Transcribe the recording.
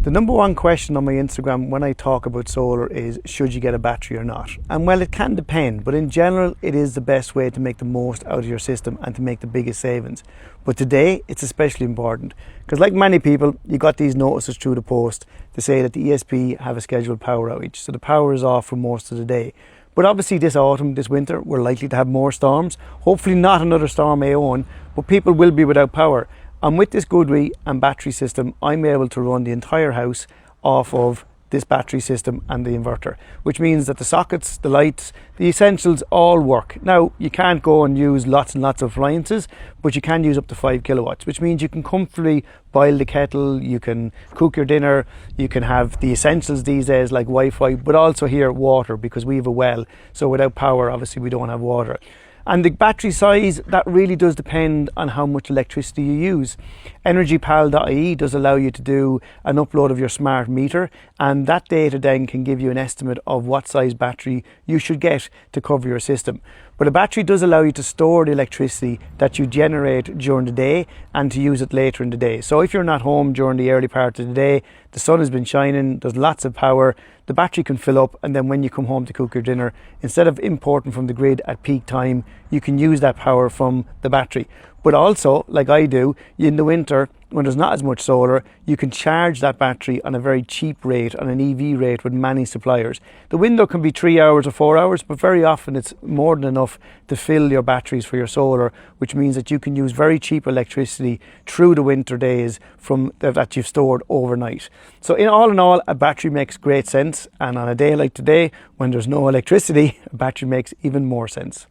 The number one question on my Instagram when I talk about solar is, should you get a battery or not? And well, it can depend, but in general, it is the best way to make the most out of your system and to make the biggest savings. But today, it's especially important because, like many people, you got these notices through the post to say that the ESP have a scheduled power outage. So the power is off for most of the day. But obviously this autumn, this winter, we're likely to have more storms. Hopefully not another storm A01, but people will be without power. And with this GoodWe and battery system, I'm able to run the entire house off of this battery system and the inverter, which means that the sockets, the lights, the essentials all work. Now, you can't go and use lots and lots of appliances, but you can use up to 5 kilowatts, which means you can comfortably boil the kettle, you can cook your dinner, you can have the essentials these days like Wi-Fi, but also here water, because we have a well. So without power, obviously we don't have water. And the battery size, that really does depend on how much electricity you use. Infiniteenergy.ie does allow you to do an upload of your smart meter, and that data then can give you an estimate of what size battery you should get to cover your system. But a battery does allow you to store the electricity that you generate during the day and to use it later in the day. So if you're not home during the early part of the day, the sun has been shining, there's lots of power, the battery can fill up, and then when you come home to cook your dinner, instead of importing from the grid at peak time, you can use that power from the battery. But also, like I do, in the winter, when there's not as much solar, you can charge that battery on a very cheap rate, on an EV rate with many suppliers. The window can be 3 hours or 4 hours, but very often it's more than enough to fill your batteries for your solar, which means that you can use very cheap electricity through the winter days from that you've stored overnight. So in all, a battery makes great sense. And on a day like today, when there's no electricity, a battery makes even more sense.